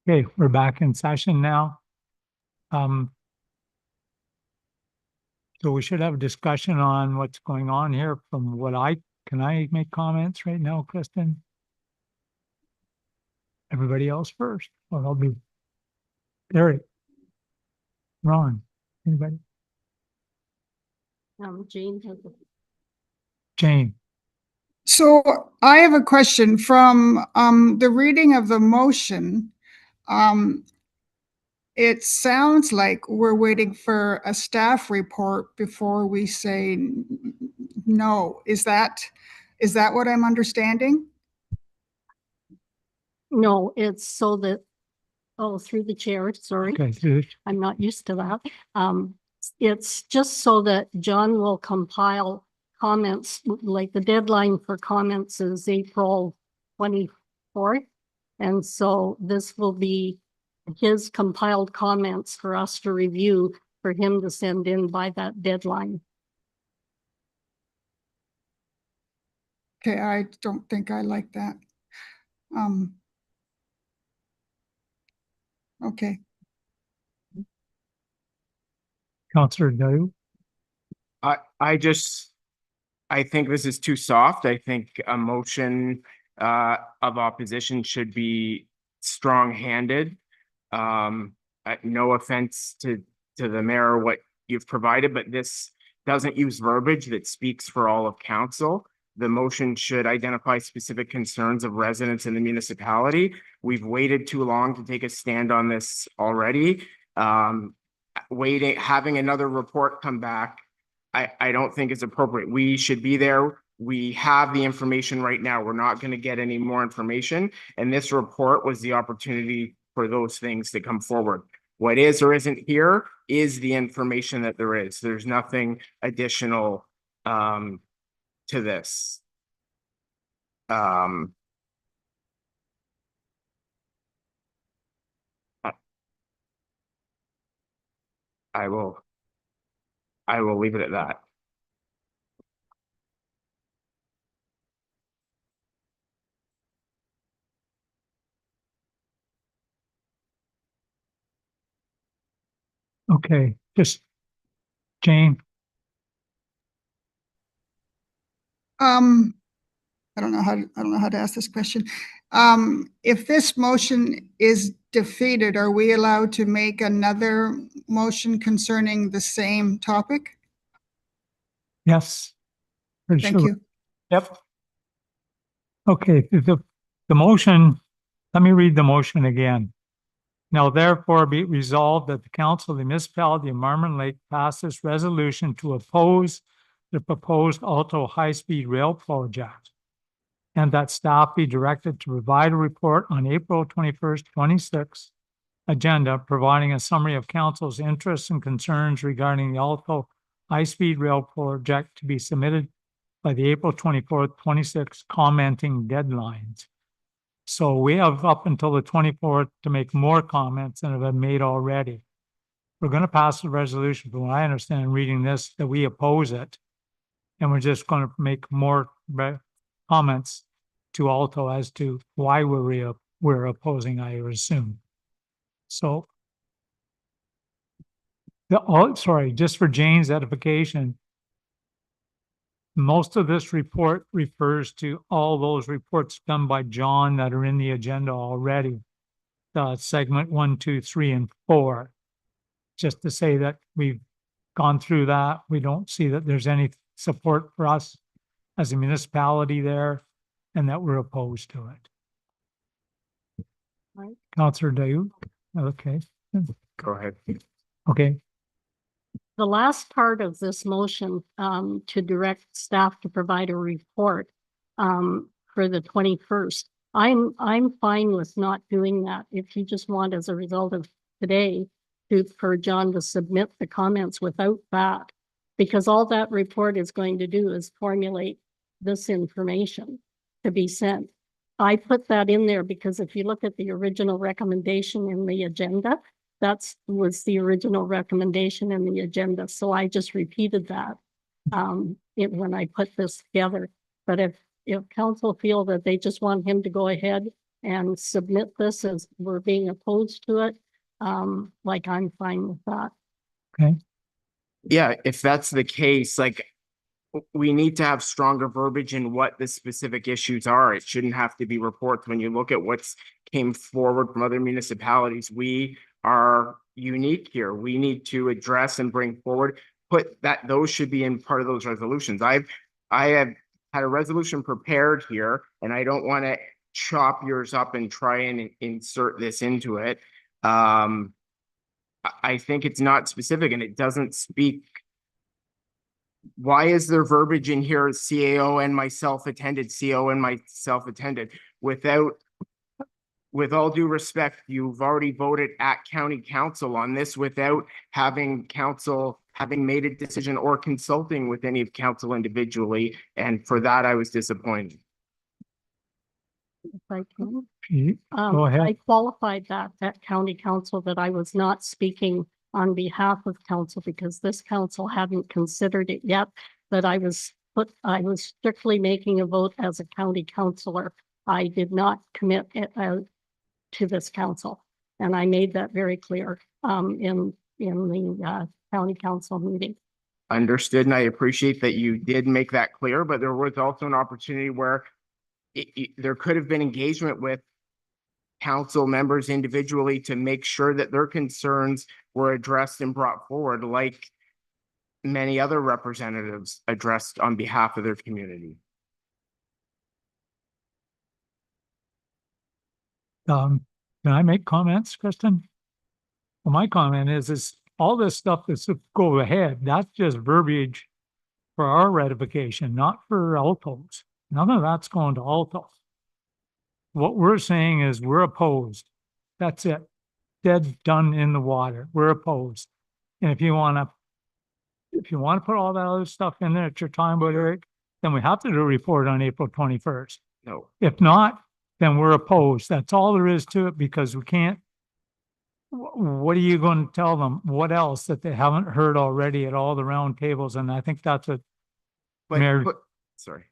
Okay, we're back in session now. So we should have a discussion on what's going on here from can I make comments right now, Kristen? Everybody else first, or I'll be Eric, Ron, anybody? Jane. Jane. So I have a question from the reading of the motion. It sounds like we're waiting for a staff report before we say no. Is that what I'm understanding? No, it's so that, through the chair, sorry. Okay. I'm not used to that. It's just so that John will compile comments, like the deadline for comments is April 24th. And so this will be his compiled comments for us to review, for him to send in by that deadline. Okay, I don't think I like that. Okay. Councillor Dayu. I think this is too soft. I think a motion of opposition should be strong-handed. No offense to the mayor, what you've provided, but this doesn't use verbiage that speaks for all of council. The motion should identify specific concerns of residents in the municipality. We've waited too long to take a stand on this already. Having another report come back, I don't think it's appropriate. We should be there. We have the information right now. We're not going to get any more information. And this report was the opportunity for those things to come forward. What is or isn't here is the information that there is. There's nothing additional to this. I will leave it at that. Okay, just Jane. I don't know how to ask this question. If this motion is defeated, are we allowed to make another motion concerning the same topic? Yes. Thank you. Yep. Okay, the motion, let me read the motion again. Now therefore be it resolved that the Council of the Municipality of Marmon Lake pass this resolution to oppose the proposed Alto high-speed rail project, and that staff be directed to provide a report on April 21st, 26th agenda, providing a summary of Council's interests and concerns regarding the Alto high-speed rail project to be submitted by the April 24th, 26th commenting deadlines. So we have up until the 24th to make more comments than have been made already. We're going to pass the resolution, from what I understand reading this, that we oppose it. And we're just going to make more comments to Alto as to why we're opposing, I assume. So, just for Jane's edification, most of this report refers to all those reports done by John that are in the agenda already. Segment 1, 2, 3, and 4. Just to say that we've gone through that. We don't see that there's any support for us as a municipality there, and that we're opposed to it. Right. Councillor Dayu? Okay. Go ahead. Okay. The last part of this motion to direct staff to provide a report for the 21st. I'm fine with not doing that. If you just want, as a result of today, for John to submit the comments without that, because all that report is going to do is formulate this information to be sent. I put that in there because if you look at the original recommendation in the agenda, that was the original recommendation in the agenda. So I just repeated that when I put this together. But if council feel that they just want him to go ahead and submit this as we're being opposed to it, like I'm fine with that. Yeah, if that's the case, like, we need to have stronger verbiage in what the specific issues are. It shouldn't have to be reports. When you look at what's came forward from other municipalities, we are unique here. We need to address and bring forward, those should be in part of those resolutions. I have had a resolution prepared here, and I don't want to chop yours up and try and insert this into it. I think it's not specific and it doesn't speak. Why is there verbiage in here, CAO and myself attended, CO and myself attended? With all due respect, you've already voted at county council on this without having council having made a decision or consulting with any of council individually. And for that, I was disappointed. If I can. Pete, Go ahead. I qualified that at county council that I was not speaking on behalf of council because this council hadn't considered it yet, that I was strictly making a vote as a county councillor. I did not commit to this council. And I made that very clear in the county council meeting. Understood, and I appreciate that you did make that clear, but there was also an opportunity where there could have been engagement with council members individually to make sure that their concerns were addressed and brought forward, like many other representatives addressed on behalf of their community. Can I make comments, Kristen? Well, my comment is all this stuff that's go ahead, that's just verbiage for our ratification, not for Alto's. None of that's going to Alto. What we're saying is we're opposed. That's it. Dead, done in the water. We're opposed. And if you want to put all that other stuff in there at your time, but Eric, then we have to do a report on April 21st. No, If not, then we're opposed. That's all there is to it because we can't. What are you going to tell them? What else that they haven't heard already at all the round tables? And I think that's what Mayor- sorry.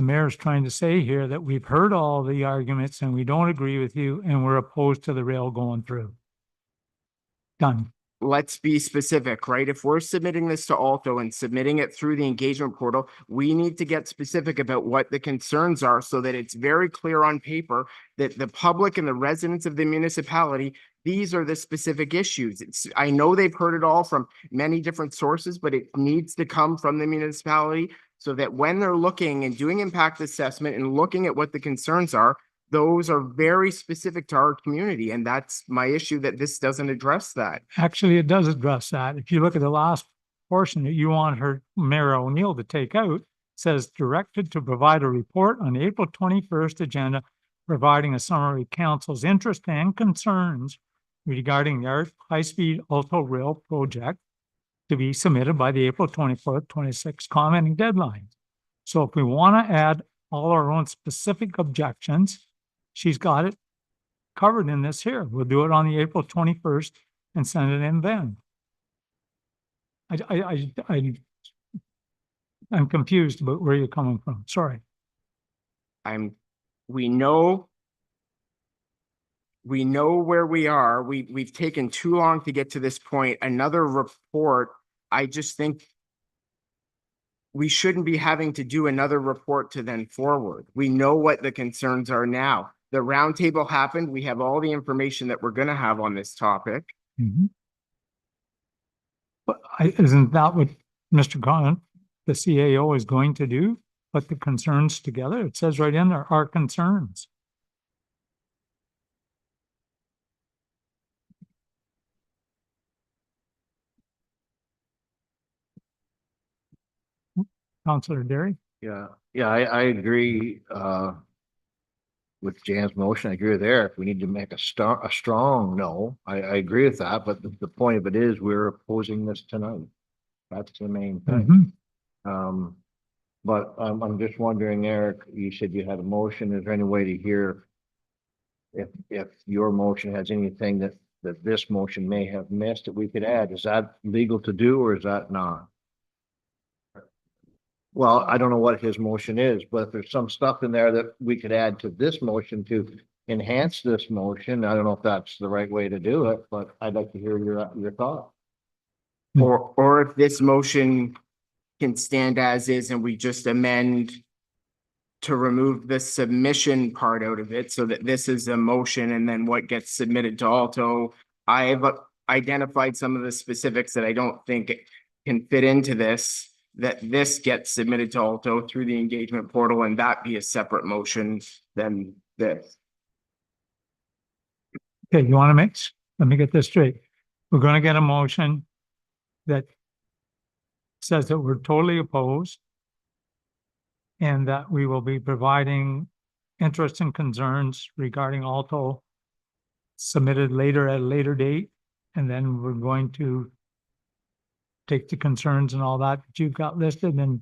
the mayor's trying to say here, that we've heard all the arguments and we don't agree with you and we're opposed to the rail going through. Done. Let's be specific, right? If we're submitting this to Alto and submitting it through the engagement portal, we need to get specific about what the concerns are so that it's very clear on paper that the public and the residents of the municipality, these are the specific issues. I know they've heard it all from many different sources, but it needs to come from the municipality so that when they're looking and doing impact assessment and looking at what the concerns are, those are very specific to our community. And that's my issue, that this doesn't address that. Actually, it does address that. If you look at the last portion that you want Mayor O'Neill to take out, says directed to provide a report on the April 21st agenda, providing a summary of council's interest and concerns regarding the high-speed Alto Rail project to be submitted by the April 24th, 26th commenting deadline. So if we want to add all our own specific objections, she's got it covered in this here. We'll do it on the April 21st and send it in then. I'm confused about where you're coming from. Sorry. We know where we are. We've taken too long to get to this point. Another report, I just think we shouldn't be having to do another report to then forward. We know what the concerns are now. The roundtable happened. We have all the information that we're going to have on this topic. But isn't that what Mr. Conant, the CAO, is going to do? Put the concerns together? It says right in there, our concerns. Councillor Derry? Yeah, I agree, with Jan's motion. I agree with Eric. We need to make a strong no. I agree with that, but the point of it is we're opposing this tonight. That's the main thing. But I'm just wondering, Eric, you said you had a motion. Is there any way to hear if your motion has anything that this motion may have missed that we could add? Is that legal to do or is that not? Well, I don't know what his motion is, but if there's some stuff in there that we could add to this motion to enhance this motion, I don't know if that's the right way to do it, but I'd like to hear your thought. Or if this motion can stand as is and we just amend to remove the submission part out of it so that this is a motion and then what gets submitted to Alto. I've identified some of the specifics that I don't think can fit into this, that this gets submitted to Alto through the engagement portal and that be a separate motion than this. Okay, you want to mix? Let me get this straight. We're going to get a motion that says that we're totally opposed and that we will be providing interest and concerns regarding Alto submitted later at a later date. And then we're going to take the concerns and all that you've got listed, and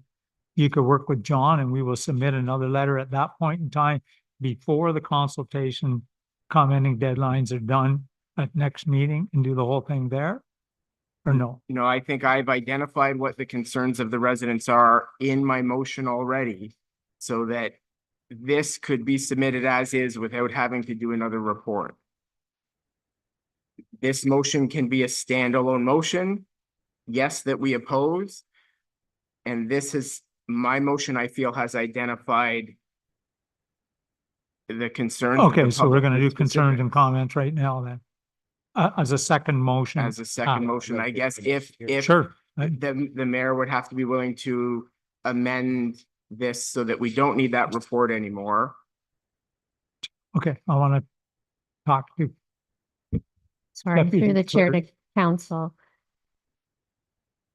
you could work with John and we will submit another letter at that point in time before the consultation commenting deadlines are done at next meeting and do the whole thing there? Or no? You know, I think I've identified what the concerns of the residents are in my motion already, so that this could be submitted as is without having to do another report. This motion can be a standalone motion, yes, that we oppose. And this is, my motion, I feel, has identified the concerns. of the Okay, so we're public gonna do with concerns and specifics. comments right now then. As a second motion. As a second motion, I guess, if Sure. the mayor would have to be willing to amend this so that we don't need that report anymore. Okay, I want to talk to, Sorry, Deputy through the chair to Clerk. council.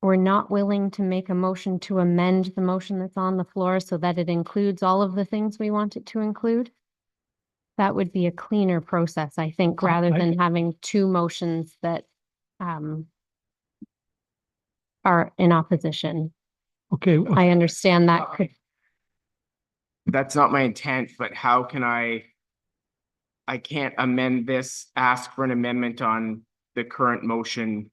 We're not willing to make a motion to amend the motion that's on the floor so that it includes all of the things we want it to include. That would be a cleaner process, I think, rather I- than having two motions that are in opposition. okay, I understand that could, That's not my intent, but how can I can't amend this, ask for an amendment on the current motion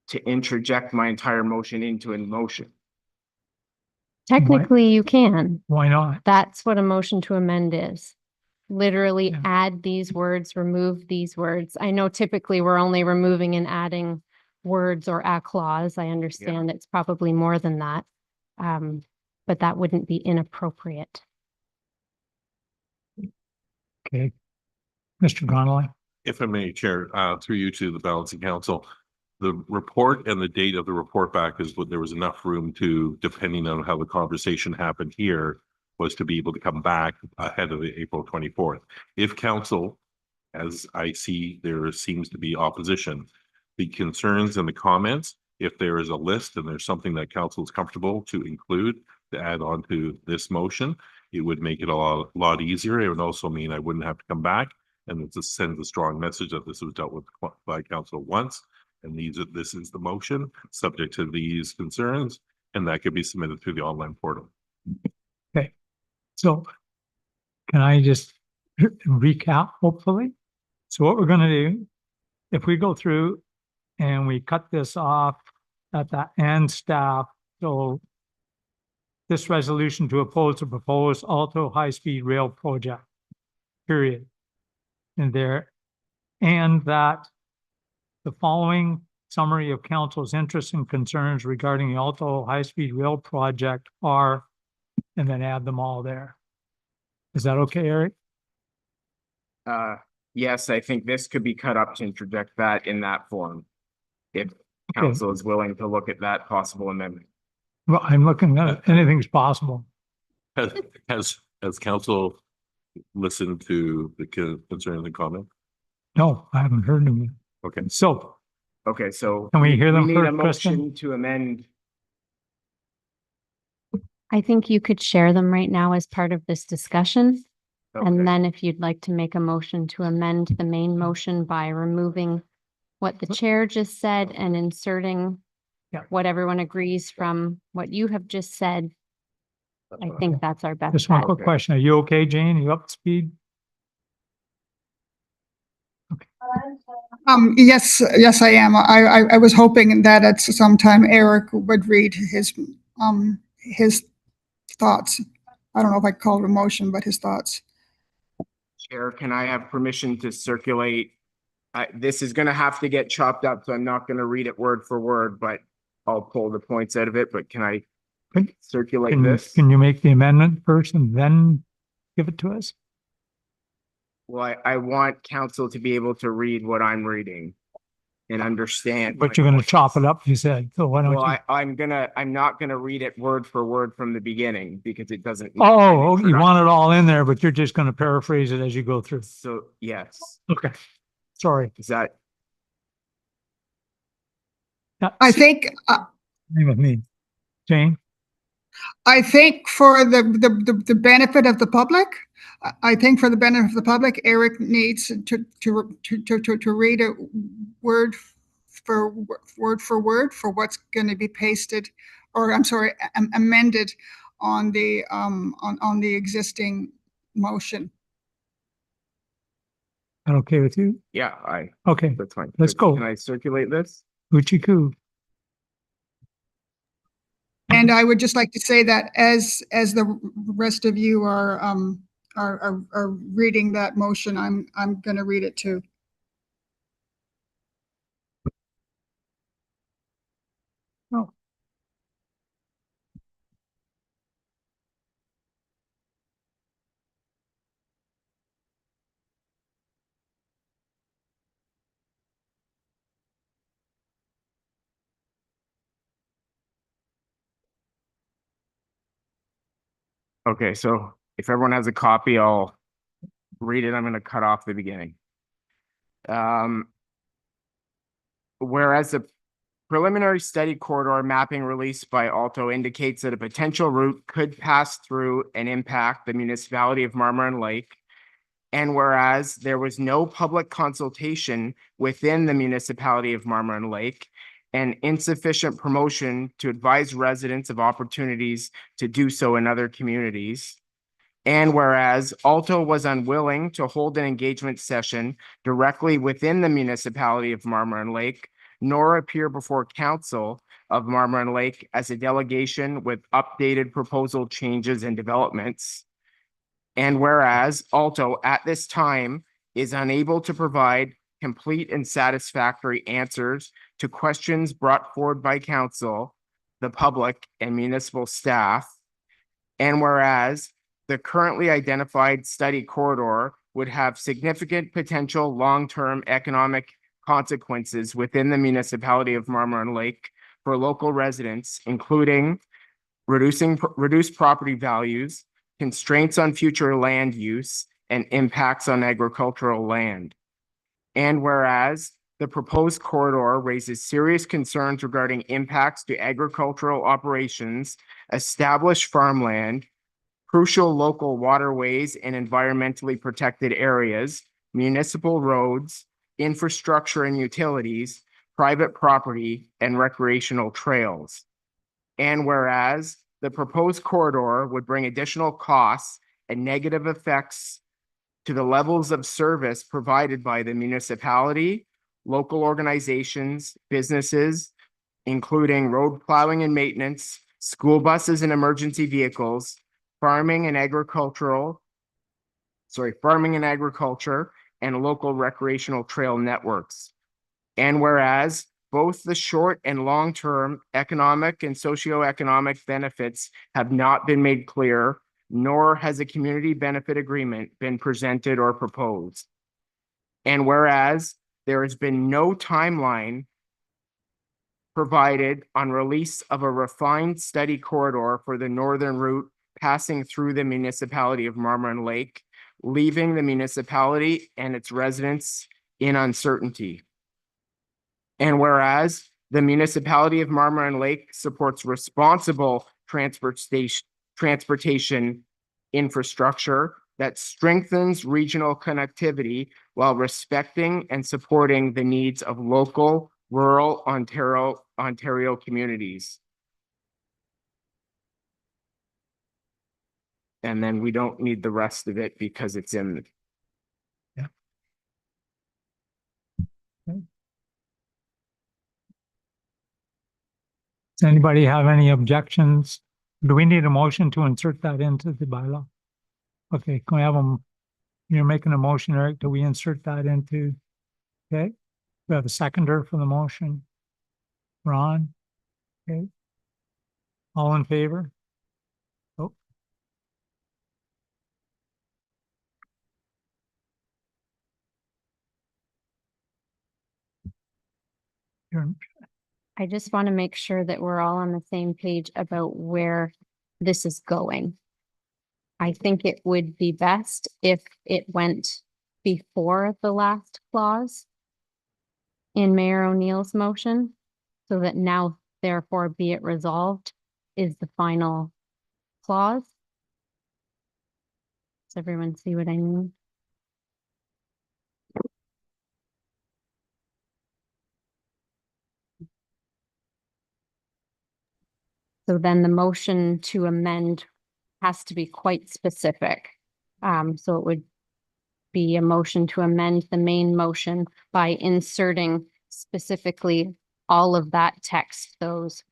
to interject my entire motion into a motion. technically you can. why not? That's what a motion to amend is. Literally Yeah. add these words, remove these words. I know typically we're only removing and adding words or a clause. I understand it's probably more than that. But that wouldn't be inappropriate. Okay. Mr. Connolly? If I may, Chair, through you to the balancing council, the report and the date of the report back is what there was enough room to, depending on how the conversation happened here, was to be able to come back ahead of the April 24th. If council, as I see, there seems to be opposition, the concerns and the comments, if there is a list and there's something that council is comfortable to include to add on to this motion, it would make it a lot easier. It would also mean I wouldn't have to come back, and it just sends a strong message that this was dealt with by council once, and this is the motion subject to these concerns, and that could be submitted through the online portal. So can I just recap, hopefully? So what we're gonna do, if we go through and we cut this off at the end staff, so this resolution to oppose the proposed Alto high-speed rail project, period. And that the following summary of council's interests and concerns regarding the Alto high-speed rail project are, and then add them all there. Is that okay, Eric? Yes, I think this could be cut up to interject that in that form. If Okay. council is willing to look at that possible amendment. Well, I'm looking at it. Anything's possible. Has council listened to the concerns and comment? No, I haven't heard them. Okay. So Okay, so. Can we hear them need a first, Kristen? motion to amend. I think you could share them right now as part of this discussion. Okay. And then if you'd like to make a motion to amend the main motion by removing what the chair just said and inserting Yeah. what everyone agrees from what you have just said, I think that's our best just one bet. quick question. Are you okay, Jane? You up to speed? Yes, I am. I was hoping that at some time Eric would read his thoughts. I don't know if I call it a motion, but his thoughts. Chair, can I have permission to circulate? This is gonna have to get chopped up, so I'm not gonna read it word for word, but I'll pull the points out of it, but can I Can- circulate Can, this? can you make the amendment first and then give it to us? Well, I want council to be able to read what I'm reading and understand. But you're gonna chop it up, you said, so why don't Well, you? I'm not gonna read it word for word from the beginning because it doesn't. need an Oh, you introduction. want it all in there, but you're just gonna paraphrase it as you go through. So, yes, Okay, sorry. is that, Yeah, I think, same with me. Jane? I think for the benefit of the public, I think for the benefit of the public, Eric needs to read it word for word for what's going to be pasted, or I'm sorry, amended on the existing motion. That okay with you? yeah, Okay, that's fine. Let's go. Can I circulate this? Gucci Koo. And I would just like to say that as the rest of you are reading that motion, I'm going to read it too. Oh. Okay, so if everyone has a copy, I'll read it. I'm gonna cut off the beginning. Whereas the preliminary study corridor mapping released by Alto indicates that a potential route could pass through and impact the municipality of Marmorant Lake. And whereas there was no public consultation within the municipality of Marmorant Lake and insufficient promotion to advise residents of opportunities to do so in other communities. And whereas Alto was unwilling to hold an engagement session directly within the municipality of Marmorant Lake, nor appear before council of Marmorant Lake as a delegation with updated proposal changes and developments. And whereas Alto at this time is unable to provide complete and satisfactory answers to questions brought forward by council, the public, and municipal staff. And whereas the currently identified study corridor would have significant potential long-term economic consequences within the municipality of Marmorant Lake for local residents, including reduced property values, constraints on future land use, and impacts on agricultural land. And whereas the proposed corridor raises serious concerns regarding impacts to agricultural operations, established farmland, crucial local waterways and environmentally protected areas, municipal roads, infrastructure and utilities, private property, and recreational trails. And whereas the proposed corridor would bring additional costs and negative effects to the levels of service provided by the municipality, local organizations, businesses, including road plowing and maintenance, school buses and emergency vehicles, farming and agriculture, and local recreational trail networks. And whereas both the short and long-term economic and socioeconomic benefits have not been made clear, nor has a community benefit agreement been presented or proposed. And whereas there has been no timeline provided on release of a refined study corridor for the northern route passing through the municipality of Marmorant Lake, leaving the municipality and its residents in uncertainty. And whereas the municipality of Marmorant Lake supports responsible transportation infrastructure that strengthens regional connectivity while respecting and supporting the needs of local rural Ontario communities. And then we don't need the rest of it because it's in. Does anybody have any objections Do we need a motion to insert that into the bylaw? Okay, can we have you're making a motion, Eric, do we insert that into? Okay, we have a seconder for the motion. Ron? Okay. All in favor? Oh. You're, I just want to make sure that we're all on the same page about where this is going. I think it would be best if it went before the last clause in Mayor O'Neill's motion, so that now therefore be it resolved is the final clause. Does everyone see what I mean? So then the motion to amend has to be quite specific. So it would be a motion to amend the main motion by inserting specifically all of that text, those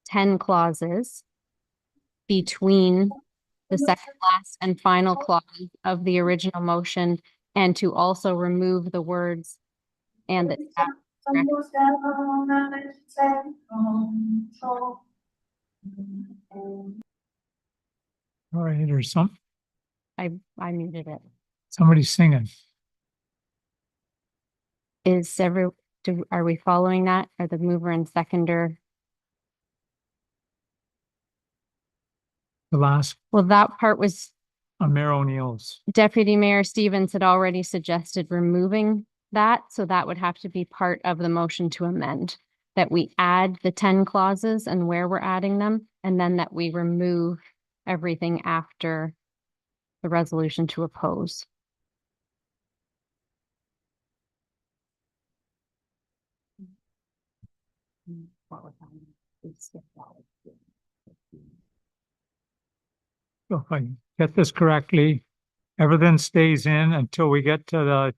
10 clauses between the second last and final clause of the original motion, and to also remove the words and the all right, there's I muted it. somebody singing. Are we following that? Are the mover and seconder? The last, Well, that part was Mayor O'Neill's. Deputy Mayor Stevens had already suggested removing that, so that would have to be part of the motion to amend. That we add the 10 clauses and where we're adding them, and then that we remove everything after the resolution to oppose. So if I get this correctly, everything stays in until we get to the.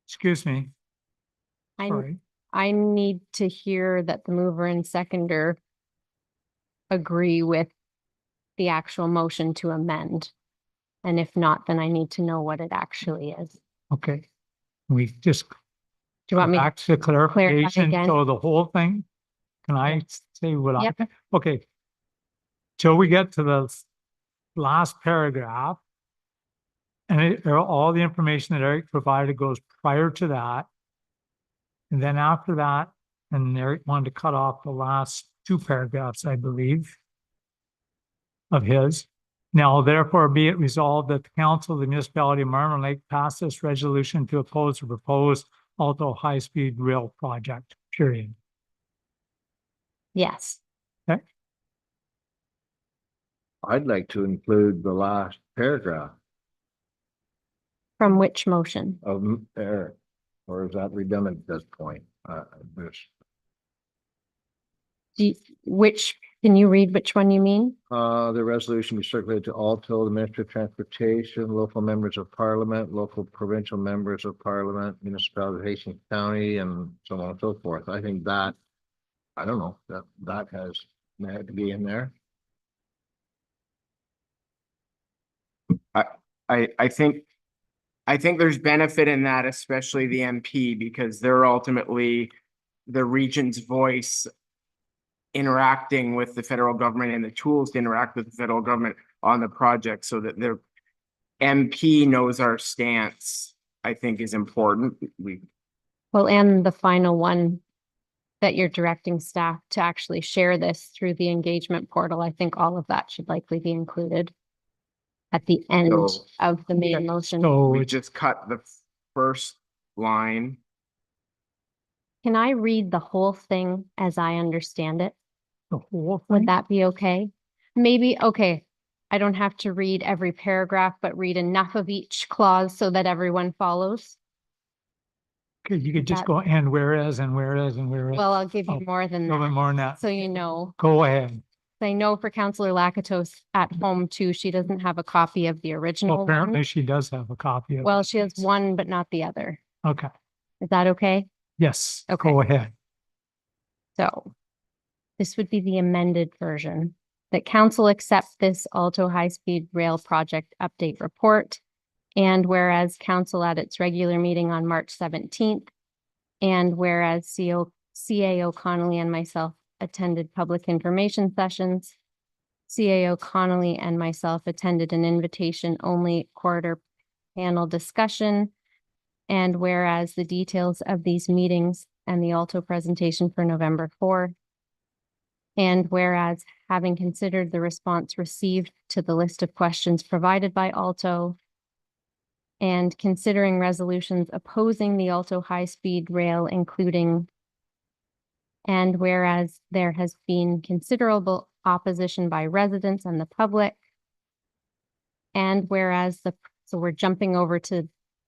Excuse me, sorry. I need to hear that the mover and seconder agree with the actual motion to amend. And if not, then I need to know what it actually is. Okay. We just Do you want me? back to clarification, again? so the whole thing, can I say what I Yep. think? Okay. Till we get to the last paragraph. And all the information that Eric provided goes prior to that. And then after that, and Eric wanted to cut off the last 2 paragraphs, I believe, of his. Now, therefore, be it resolved that the council of the municipality of Marmot Lake pass this resolution to oppose the proposed Alto high-speed rail project, period. Yes. I'd like to include the last paragraph From which motion? of Eric, or is that redundant at this point? Can you read which one you mean? The resolution be circulated to Alto, the Minister of Transportation, local members of parliament, local provincial members of parliament, municipality of Hastings County, and so on and so forth. I think that, I don't know, that has merit to be in there. I think there's benefit in that, especially the MP, because they're ultimately the region's voice interacting with the federal government and the tools to interact with the federal government on the project, so that their MP knows our stance, I think is important. Well, and the final one that you're directing staff to actually share this through the engagement portal. I think all of that should likely be included at the end So- of the main motion. So We it's just cut the first line. Can I read the whole thing as I understand it? the whole Would thing. that be okay? Maybe, okay. I don't have to read every paragraph, but read enough of each clause so that everyone follows. Okay, you could just that- go and whereas and whereas and whereas. Well, I'll give Oh, you more than A little bit that, more than that. so you know. Go ahead. I know for Counselor Lakatos at home too, she doesn't have a copy of the Well, original apparently one. she does have a copy of. Well, she has one, but not the other. Okay, Is that okay? Yes, Okay. go ahead. So this would be the amended version. That council accept this Alto High-Speed Rail Project Update Report. And whereas council at its regular meeting on March 17th, and whereas CAO Connolly and myself attended public information sessions, CAO Connolly and myself attended an invitation-only corridor panel discussion. And whereas the details of these meetings and the Alto presentation for November 4th. And whereas having considered the response received to the list of questions provided by Alto, and considering resolutions opposing the Alto high-speed rail, including, and whereas there has been considerable opposition by residents and the public, and whereas so we're jumping over to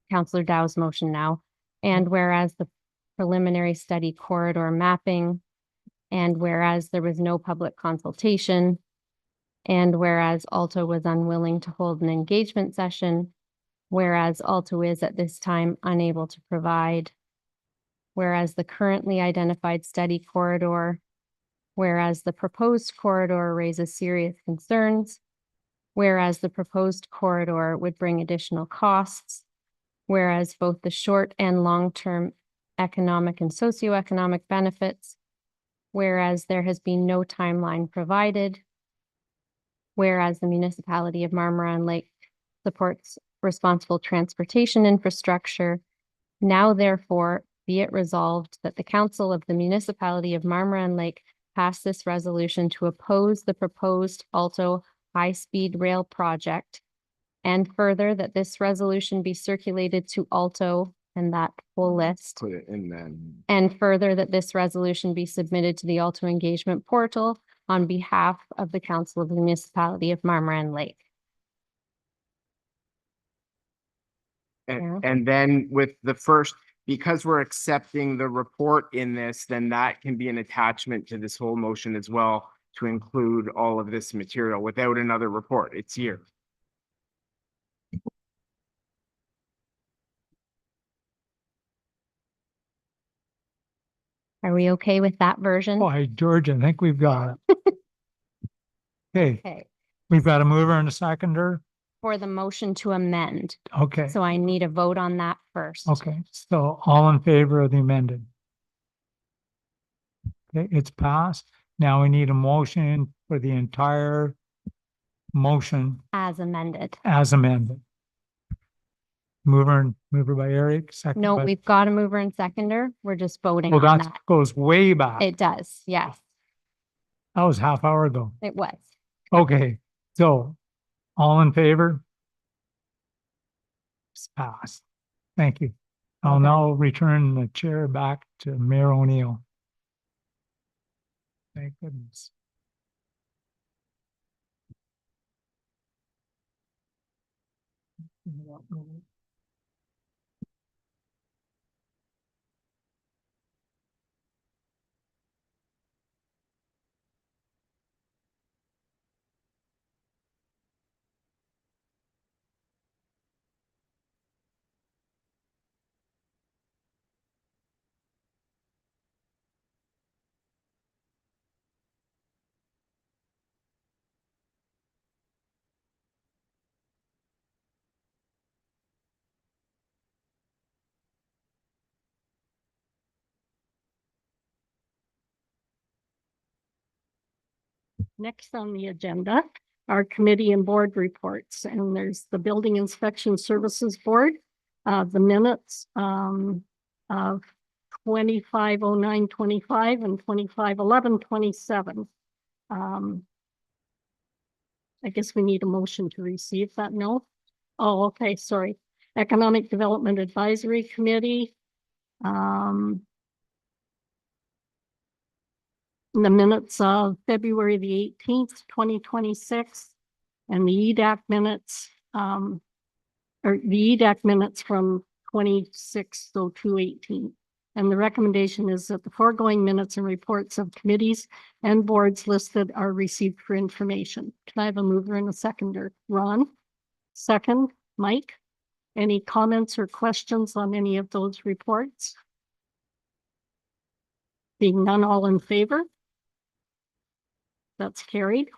Councillor Dow's motion now, and whereas the preliminary study corridor mapping, and whereas there was no public consultation, and whereas Alto was unwilling to hold an engagement session, whereas Alto is at this time unable to provide, whereas the currently identified study corridor, whereas the proposed corridor raises serious concerns, whereas the proposed corridor would bring additional costs, whereas both the short and long-term economic and socioeconomic benefits, whereas there has been no timeline provided, whereas the municipality of Marmora Lake supports responsible transportation infrastructure, now therefore be it resolved that the council of the municipality of Marmora Lake pass this resolution to oppose the proposed Alto high-speed rail project, and further that this resolution be circulated to Alto and that full list. Put it in then. And further, that this resolution be submitted to the Alto Engagement Portal on behalf of the Council of the Municipality of Marmora Lake. Yeah. And then with the first, because we're accepting the report in this, then that can be an attachment to this whole motion as well, to include all of this material without another report. It's here. Are we okay with that version? Boy, George, I think we've got it. Okay, Okay, we've got a mover and a seconder. for the motion to amend. Okay, So I need a vote on that first. okay, so all in favor of the amended? Okay, it's passed. Now we need a motion for the entire motion As amended. as amended. Mover by Eric, second No, by, we've got a mover and seconder. We're just voting well, on that that. goes way back. It does, yes, That was half hour ago. it was. Okay, so all in favor? It's passed. Thank you. I'll Okay. now return the chair back to Mayor O'Neill. Thank goodness. Next on the agenda are committee and board reports, and there's the Building Inspection Services Board, the minutes of 250925 and 251127. I guess we need a motion to receive that, no? Oh, okay, sorry. Economic Development Advisory Committee. The minutes of February the 18th, 2026, and the EDAC minutes, or the EDAC minutes from 26/02/18. And the recommendation is that the foregoing minutes and reports of committees and boards listed are received for information. Can I have a mover and a seconder? Ron? Second, Mike? Any comments or questions on any of those reports? Being none, all in favor? That's carried.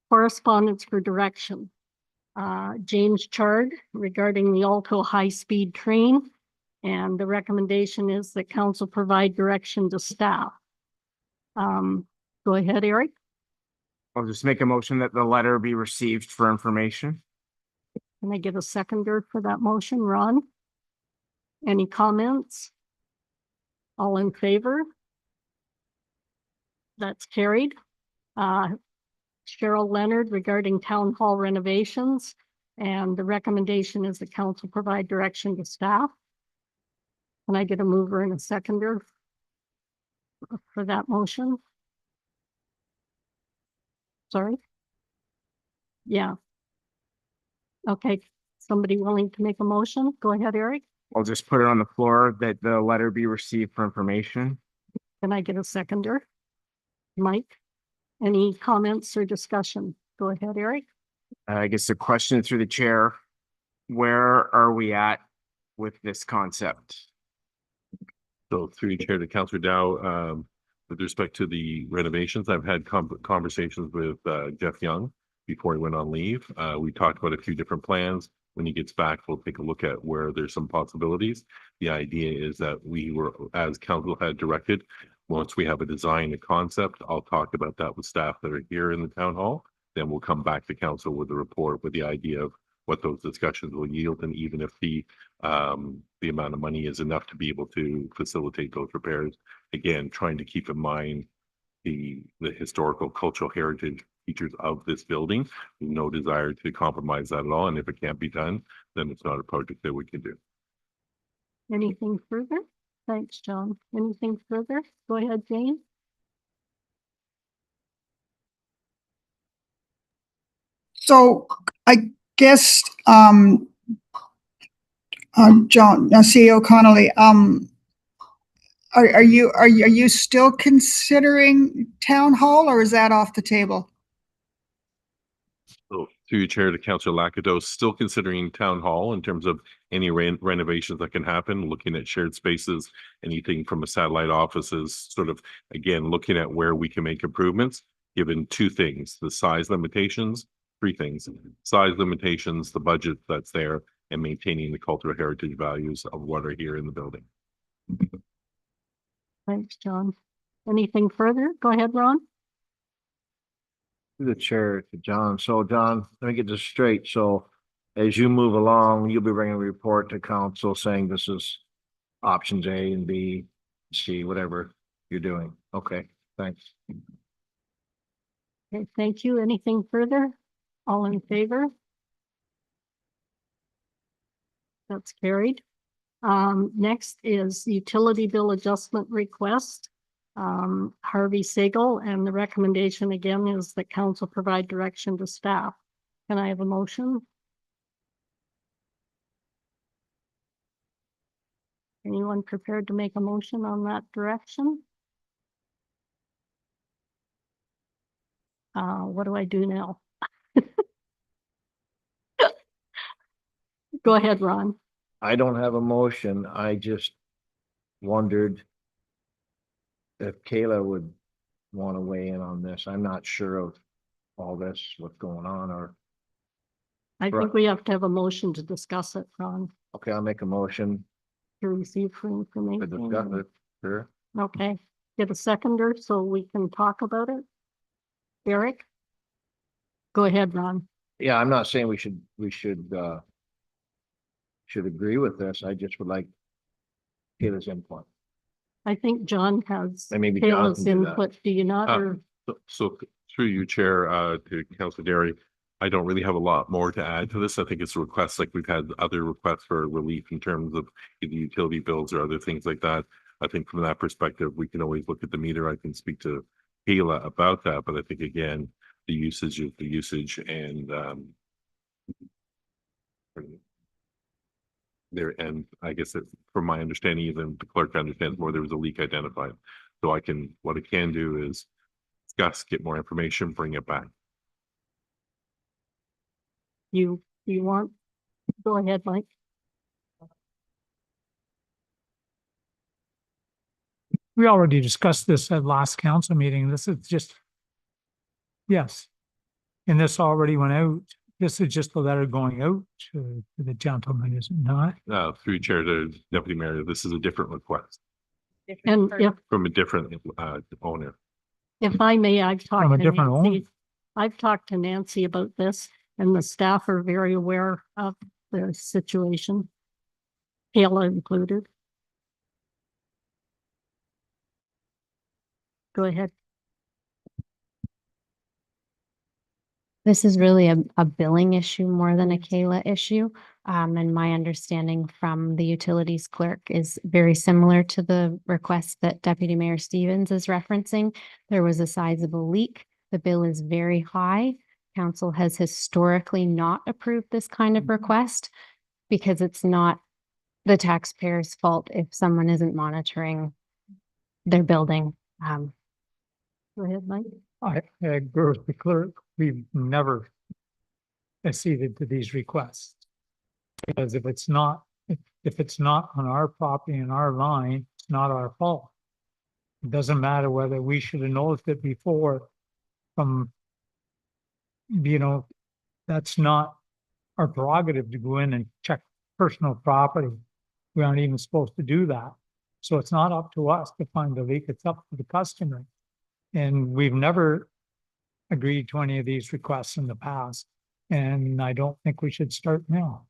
Correspondence for direction. James Chard regarding the Alto high-speed train. And the recommendation is that council provide direction to staff. Go ahead, Eric. I'll just make a motion that the letter be received for information. Can I get a seconder for that motion? Ron? Any comments? All in favor? That's carried. Cheryl Leonard regarding town hall renovations. And the recommendation is the council provide direction to staff. Can I get a mover and a seconder for that motion? Sorry? Yeah. Okay, somebody willing to make a motion? Go ahead, Eric. I'll just put it on the floor that the letter be received for information. Can I get a seconder? Mike? Any comments or discussion? Go ahead, Eric. I guess a question through the chair. Where are we at with this concept? So through your chair to Councillor Dow, with respect to the renovations, I've had conversations with Jeff Young before he went on leave. We talked about a few different plans. When he gets back, we'll take a look at where there's some possibilities. The idea is that we were, as council had directed, once we have a design, a concept, I'll talk about that with staff that are here in the town hall. Then we'll come back to council with a report with the idea of what those discussions will yield, and even if the amount of money is enough to be able to facilitate those repairs. Again, trying to keep in mind the historical cultural heritage features of this building. No desire to compromise that at all, and if it can't be done, then it's not a project that we can do. Anything further? Thanks, John. Anything further? Go ahead, Jane. So I guess, John, CEO Connolly, are you still considering town hall, or is that off the table? So through your chair to Councillor Lakatos, still considering town hall in terms of any renovations that can happen, looking at shared spaces, anything from a satellite offices, sort of, again, looking at where we can make improvements, given two things, the size limitations, three things, size limitations, the budget that's there, and maintaining the cultural heritage values of what are here in the building. Thanks, John. Anything further? Go ahead, Ron. Through the chair to John. So John, let me get this straight. So as you move along, you'll be bringing a report to council saying this is options A and B, C, whatever you're doing. Okay, thanks. Okay, thank you. Anything further? All in favor? That's carried. Next is utility bill adjustment request. Harvey Segal, and the recommendation again is that council provide direction to staff. Can I have a motion? Anyone prepared to make a motion on that direction? What do I do now? Go ahead, Ron. I don't have a motion. I just wondered if Kayla would want to weigh in on this. I'm not sure of all this, what's going on, or, I Right. think we have to have a motion to discuss it, Ron, okay, I'll make a motion to receive for to discuss information. it. Sure. Okay, get a seconder so we can talk about it. Eric? Go ahead, Ron. Yeah, I'm not saying we should agree with this. I just would like Kayla's input. I think John has And maybe John Kayla's can do that. input. Do you not? Or So through you, Chair, to Councillor Derry, I don't really have a lot more to add to this. I think it's a request like we've had other requests for relief in terms of either utility bills or other things like that. I think from that perspective, we can always look at the meter. I can speak to Kayla about that, but I think again, the usage is the usage, and there, and I guess that from my understanding, even the clerk understands more, there was a leak identified. So what I can do is discuss, get more information, bring it back. you want? Go ahead, Mike. we already discussed this at last council meeting. This is just, yes. And this already went out. This is just a letter going out to the gentleman, is it not? Through chair to deputy mayor, this is a different request And from a different, owner. if I may, I've talked From a to different owner? Nancy. I've talked to Nancy about this and the staff are very aware of the situation. Kayla included. Go ahead. This is really a billing issue more than a Kayla issue. And my understanding from the utilities clerk is very similar to the request that Deputy Mayor Stevens is referencing. There was a sizable leak. The bill is very high. Council has historically not approved this kind of request because it's not the taxpayer's fault if someone isn't monitoring their building. Go ahead, Mike. I agree with the clerk. We've never acceded to these requests. Because if it's not on our property and our line, it's not our fault. It doesn't matter whether we should have noticed it before from, that's not our prerogative to go in and check personal property. We aren't even supposed to do that. So it's not up to us to find the leak. It's up to the customer. And we've never agreed to any of these requests in the past. And I don't think we should start now.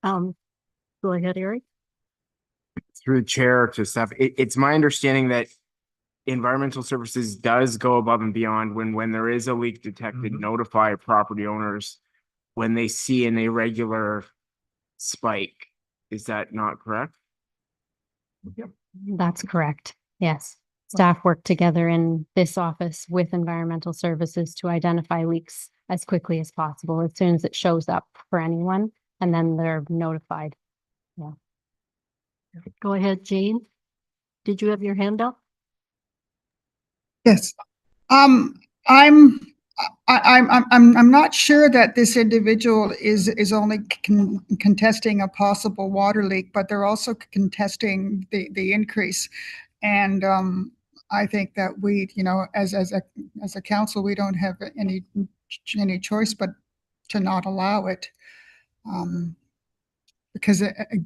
Go ahead, Eric. Through the chair to staff, it's my understanding that environmental services does go above and beyond when there is a leak detected, notify property owners when they see an irregular spike. Is that not correct? That's correct. Yes. Staff work together in this office with environmental services to identify leaks as quickly as possible, as soon as it shows up for anyone, and then they're notified. Go ahead, Jane. Did you have your hand up? Yes. I'm not sure that this individual is only contesting a possible water leak, but they're also contesting the increase. And I think that we, as a council, we don't have any choice but to not allow it. Because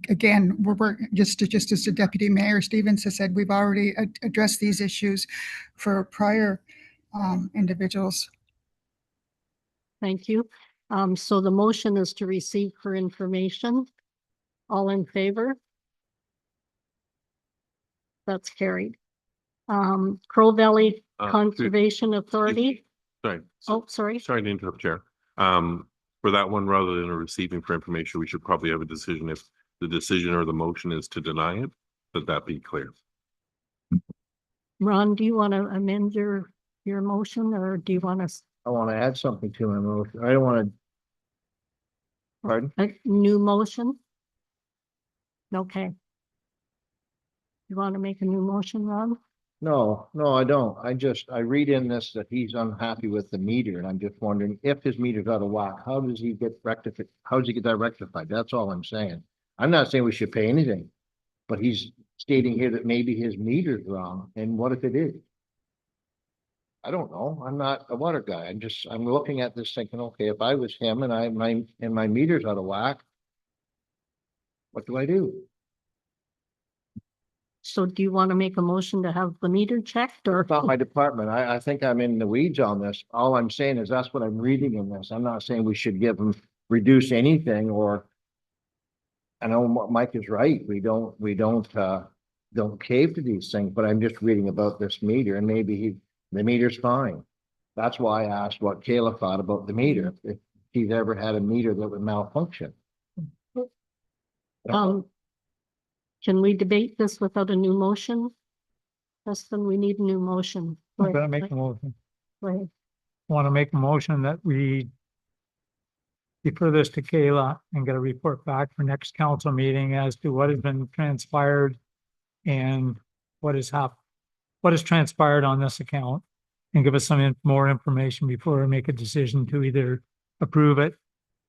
again, we're just as the Deputy Mayor Stevens has said, we've already addressed these issues for prior individuals. Thank you. So the motion is to receive for information. All in favor? That's carried. Crow Valley Conservation Authority. Sorry. Oh, sorry. Sorry to interrupt, Chair. For that one, rather than a receiving for information, we should probably have a decision. If the decision or the motion is to deny it, that be clear. Ron, do you want to amend your motion, or do you want to? I want to add something to my motion. I don't want to. Pardon? A new motion? Okay. You want to make a new motion, Ron? No, I don't. I read in this that he's unhappy with the meter, and I'm just wondering if his meter's out of whack, how does he get rectified? How does he get that rectified? That's all I'm saying. I'm not saying we should pay anything, but he's stating here that maybe his meter's wrong, and what if it is? I don't know. I'm not a water guy. I'm looking at this thinking, okay, if I was him and my meter's out of whack, what do I do? So do you want to make a motion to have the meter checked, or? About my department. I think I'm in the weeds on this. All I'm saying is that's what I'm reading in this. I'm not saying we should reduce anything, or I know Mike is right. We don't cave to these things, but I'm just reading about this meter, and maybe the meter's fine. That's why I asked what Kayla thought about the meter, if he's ever had a meter that would malfunction. Can we debate this without a new motion? Justin, we need a new motion. Go I'm gonna ahead. make a motion. Go ahead. Want to make a motion that we defer this to Kayla and get a report back for next council meeting as to what has been transpired and what has transpired on this account, and give us some more information before we make a decision to either approve it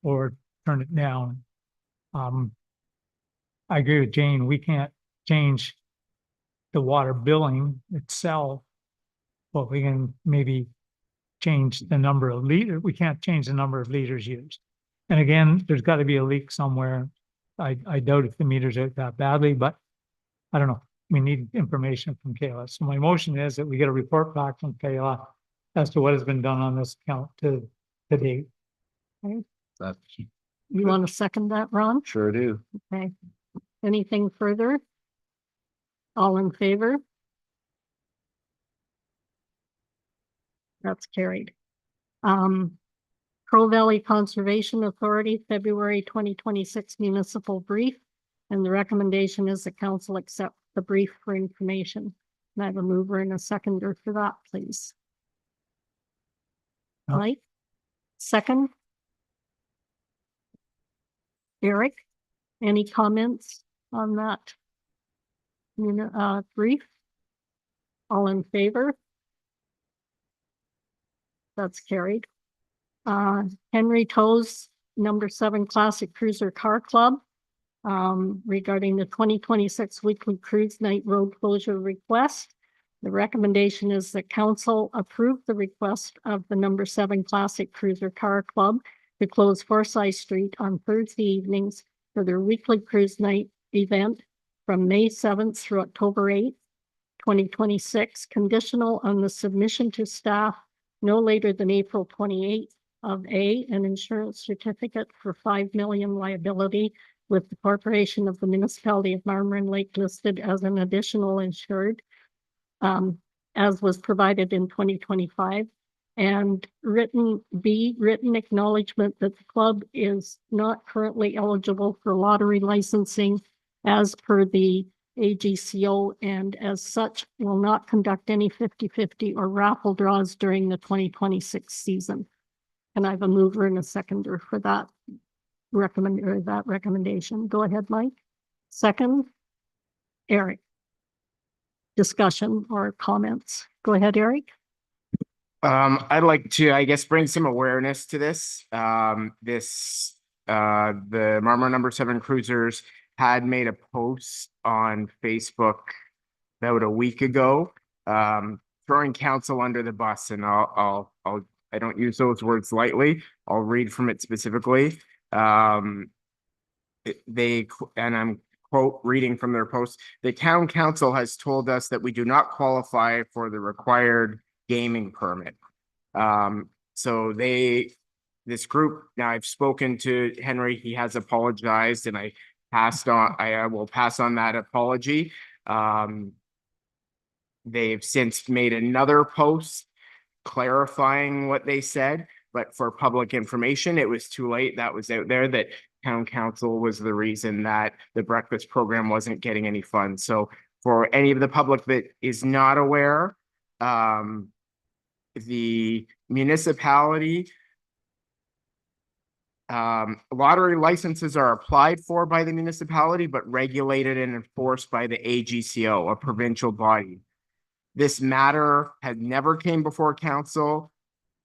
or turn it down. I agree with Jane. We can't change the water billing itself. But we can maybe change the number of we can't change the number of liters used. And again, there's got to be a leak somewhere. I doubt if the meters are that badly, but I don't know. We need information from Kayla. So my motion is that we get a report back from Kayla as to what has been done on this account to date. That's You want to second that, Ron? sure do. Okay. Anything further? All in favor? That's carried. Crow Valley Conservation Authority, February 2026 municipal brief. And the recommendation is the council accept the brief for information. And I have a mover and a seconder for that, please. Oh. Mike? Second? Eric? Any comments on that? Brief? All in favor? That's carried. Henry Toe's number 7 Classic Cruiser Car Club regarding the 2026 weekly cruise night road closure request. The recommendation is that council approve the request of the number 7 Classic Cruiser Car Club to close Forsyth Street on Thursday evenings for their weekly cruise night event from May 7th through October 8th, 2026, conditional on the submission to staff no later than April 28th of an insurance certificate for 5 million liability with the corporation of the municipality of Marmarin Lake listed as an additional insured, as was provided in 2025. And written acknowledgement that the club is not currently eligible for lottery licensing as per the AGCO, and as such will not conduct any 50-50 or raffle draws during the 2026 season. And I have a mover and a seconder for that recommendation. Go ahead, Mike. Second, Eric. Discussion or comments. Go ahead, Eric. I'd like to, I guess, bring some awareness to this. The Marmara number 7 Cruisers had made a post on Facebook about a week ago, throwing council under the bus, and I don't use those words lightly. I'll read from it specifically. And I'm quote reading from their post: the town council has told us that we do not qualify for the required gaming permit. So this group, now I've spoken to Henry, he has apologized, and I will pass on that apology. They've since made another post clarifying what they said, but for public information, it was too late. That was out there, that town council was the reason that the breakfast program wasn't getting any funds. So for any of the public that is not aware, the municipality, lottery licenses are applied for by the municipality, but regulated and enforced by the AGCO, a provincial body. This matter had never came before council,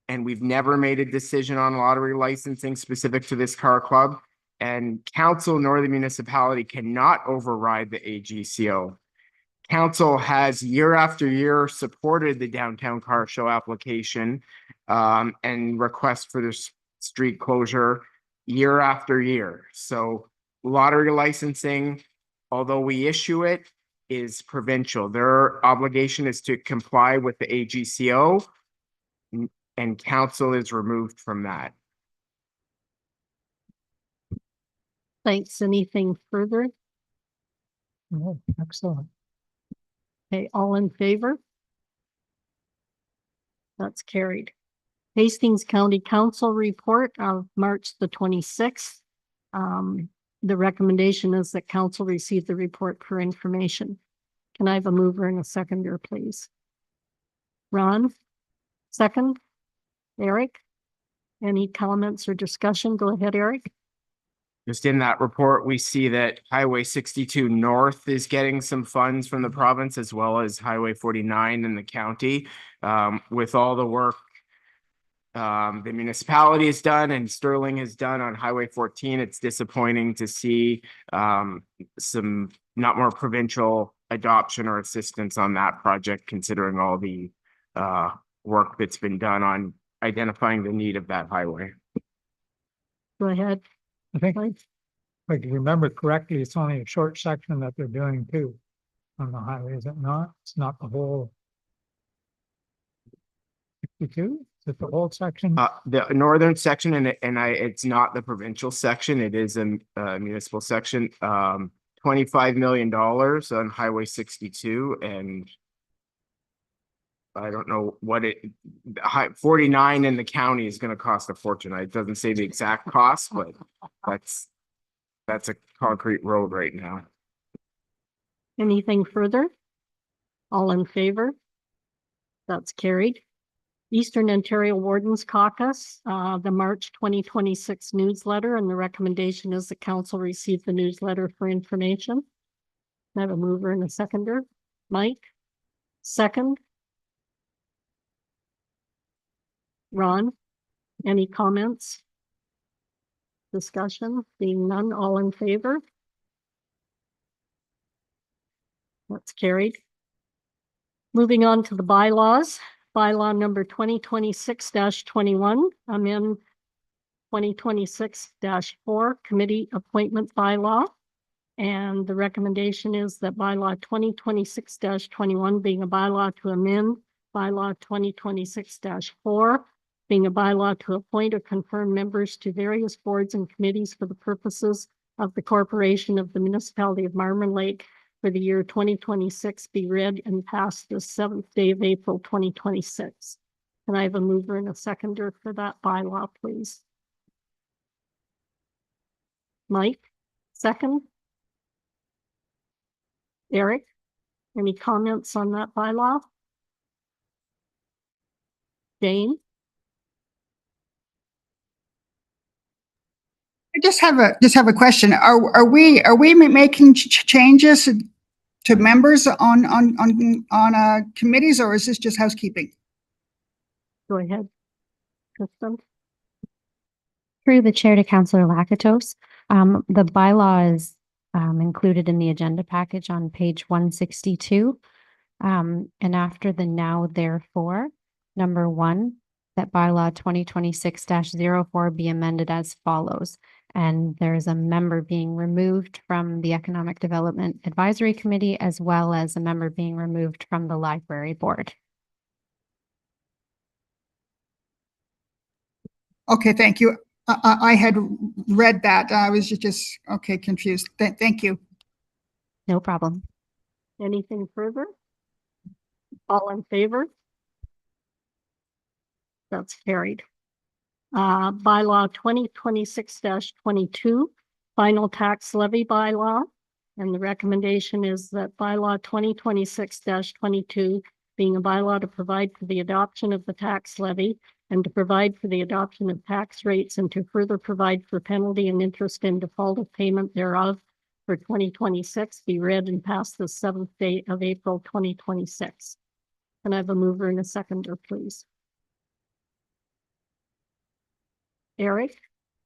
and we've never made a decision on lottery licensing specific to this car club. And council nor the municipality cannot override the AGCO. Council has year after year supported the downtown car show application and request for the street closure year after year. So lottery licensing, although we issue it, is provincial. Their obligation is to comply with the AGCO, and council is removed from that. Thanks. Anything further? Oh, excellent. Okay, all in favor? That's carried. Hastings County Council report of March the 26th. The recommendation is that council receive the report for information. Can I have a mover and a seconder, please? Ron, second. Eric, any comments or discussion? Go ahead, Eric. Just in that report, we see that Highway 62 North is getting some funds from the province, as well as Highway 49 in the county. With all the work the municipality has done and Sterling has done on Highway 14, it's disappointing to see some not more provincial adoption or assistance on that project, considering all the work that's been done on identifying the need of that highway. Go ahead. I think, Mike. if I can remember correctly, it's only a short section that they're doing too on the highway, is it not? It's not the whole 62? Is it the whole section? The northern section, it's not the provincial section, it is a municipal section, $25 million on Highway 62, and I don't know what 49 in the county is gonna cost a fortune. It doesn't say the exact cost, but that's a concrete road right now. Anything further? All in favor? That's carried. Eastern Ontario Wardens Caucus, the March 2026 newsletter, and the recommendation is the council receive the newsletter for information. I have a mover and a seconder. Mike? Second? Ron? Any comments? Discussion? Being none, all in favor? That's carried. Moving on to the bylaws. Bylaw number 2026-21, amend 2026-4 committee appointment bylaw. And the recommendation is that bylaw 2026-21 being a bylaw to amend bylaw 2026-4 being a bylaw to appoint or confirm members to various boards and committees for the purposes of the corporation of the municipality of Marmon Lake for the year 2026 be read and passed the 7th day of April 2026. Can I have a mover and a seconder for that bylaw, please? Mike, second. Eric, any comments on that bylaw? Jane? I just have a question. Are we making changes to members on committees, or is this just housekeeping? Go ahead. Kristen? Through the chair to Councillor Lakatos, the bylaw is included in the agenda package on page 162. And after the now therefore, number 1, that bylaw 2026-04 be amended as follows. And there's a member being removed from the Economic Development Advisory Committee, as well as a member being removed from the Library Board. Okay, thank you. I had read that. I was just okay, confused. Thank you. No problem. Anything further? All in favor? That's carried. Bylaw 2026-22, final tax levy bylaw. And the recommendation is that bylaw 2026-22 being a bylaw to provide for the adoption of the tax levy and to provide for the adoption of tax rates and to further provide for penalty and interest in default of payment thereof for 2026 be read and passed the 7th day of April 2026. Can I have a mover and a seconder, please? Eric,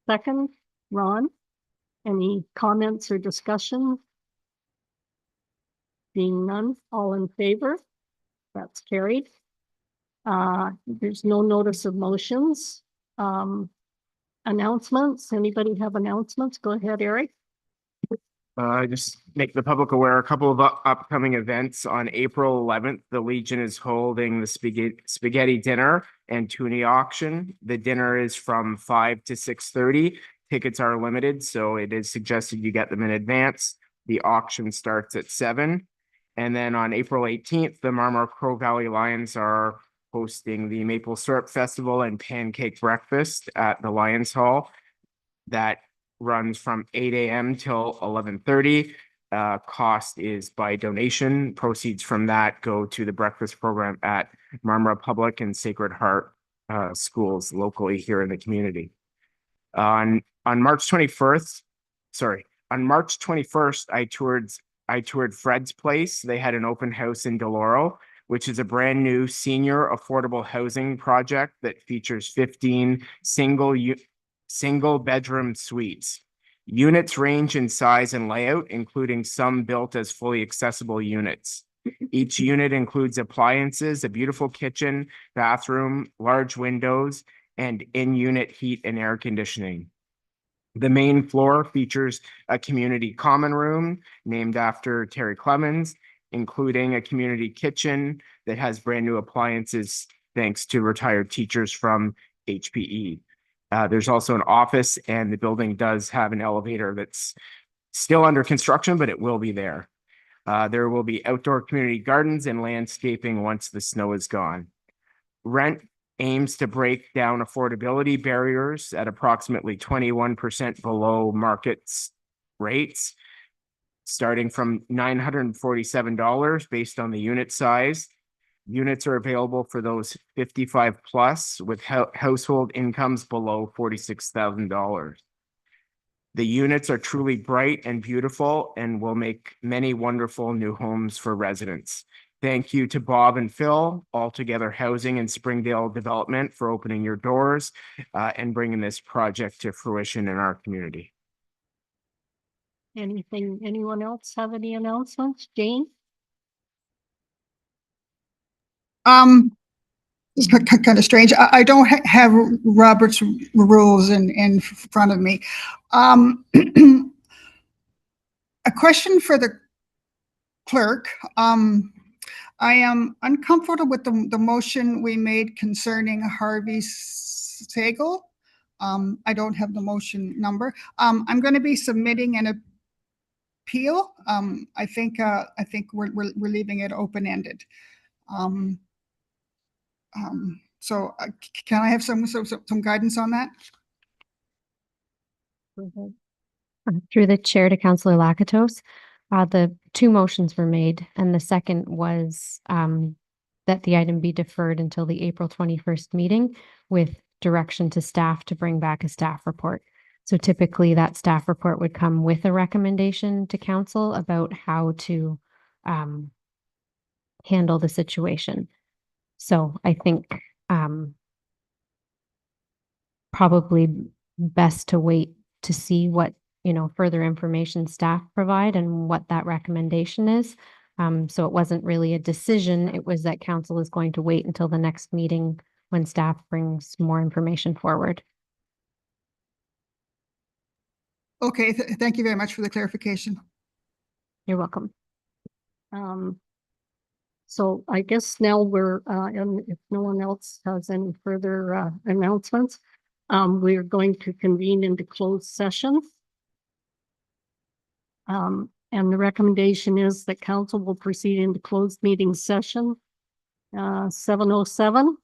second. Ron, any comments or discussion? Being none, all in favor? That's carried. There's no notice of motions. Announcements, anybody have announcements? Go ahead, Eric. Just make the public aware, a couple of upcoming events. On April 11th, the Legion is holding the spaghetti dinner and tuna auction. The dinner is from 5 to 6:30. Tickets are limited, so it is suggested you get them in advance. The auction starts at 7. And then on April 18th, the Marmora Crow Valley Lions are hosting the Maple Syrup Festival and Pancake Breakfast at the Lions Hall. That runs from 8 a.m. till 11:30. Cost is by donation. Proceeds from that go to the breakfast program at Marmora Public and Sacred Heart schools locally here in the community. On March 21st, I toured Fred's Place. They had an open house in Deloro, which is a brand new senior affordable housing project that features 15 single bedroom suites. Units range in size and layout, including some built as fully accessible units. Each unit includes appliances, a beautiful kitchen, bathroom, large windows, and in-unit heat and air conditioning. The main floor features a community common room named after Terry Clemens, including a community kitchen that has brand new appliances thanks to retired teachers from HPE. There's also an office, and the building does have an elevator that's still under construction, but it will be there. There will be outdoor community gardens and landscaping once the snow is gone. Rent aims to break down affordability barriers at approximately 21% below market rates, starting from $947 based on the unit size. Units are available for those 55 plus with household incomes below $46,000. The units are truly bright and beautiful and will make many wonderful new homes for residents. Thank you to Bob and Phil, Altogether Housing and Springdale Development, for opening your doors and bringing this project to fruition in our community. Anyone else have any announcements? Jane? It's kind of strange. I don't have Robert's rules in front of me. A question for the clerk. I am uncomfortable with the motion we made concerning Harvey Sagel. I don't have the motion number. I'm going to be submitting an appeal. I think we're leaving it open-ended. So can I have some guidance on that? Through the chair to Councillor Lakatos, the two motions were made, and the second was that the item be deferred until the April 21st meeting with direction to staff to bring back a staff report. So typically that staff report would come with a recommendation to council about how to handle the situation. So I think probably best to wait to see what, further information staff provide and what that recommendation is. So it wasn't really a decision. It was that council is going to wait until the next meeting when staff brings more information forward. Okay, thank you very much for the clarification. You're welcome. So I guess now we're, and if no one else has any further announcements, we are going to convene into closed session. And the recommendation is that council will proceed into closed meeting session 7:07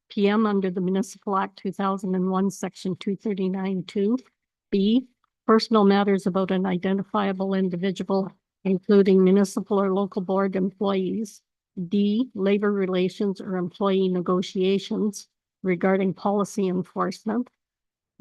PM under the Municipal Act 2001, Section 239(2). B, personal matters about an identifiable individual, including municipal or local board employees. D, labor relations or employee negotiations regarding policy enforcement.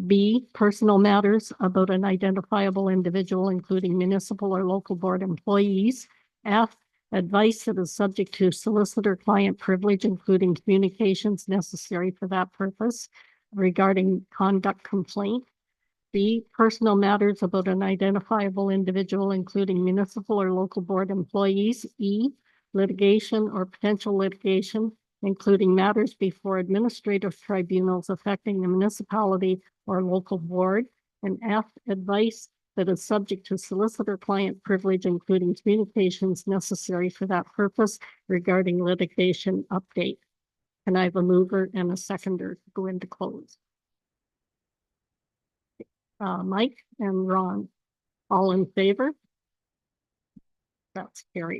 B, personal matters about an identifiable individual, including municipal or local board employees. F, advice that is subject to solicitor-client privilege, including communications necessary for that purpose regarding conduct complaint. B, personal matters about an identifiable individual, including municipal or local board employees. E, litigation or potential litigation, including matters before administrative tribunals affecting the municipality or local board. And F, advice that is subject to solicitor-client privilege, including communications necessary for that purpose regarding litigation update. Can I have a mover and a seconder to go into close? Mike and Ron, all in favor? That's carried.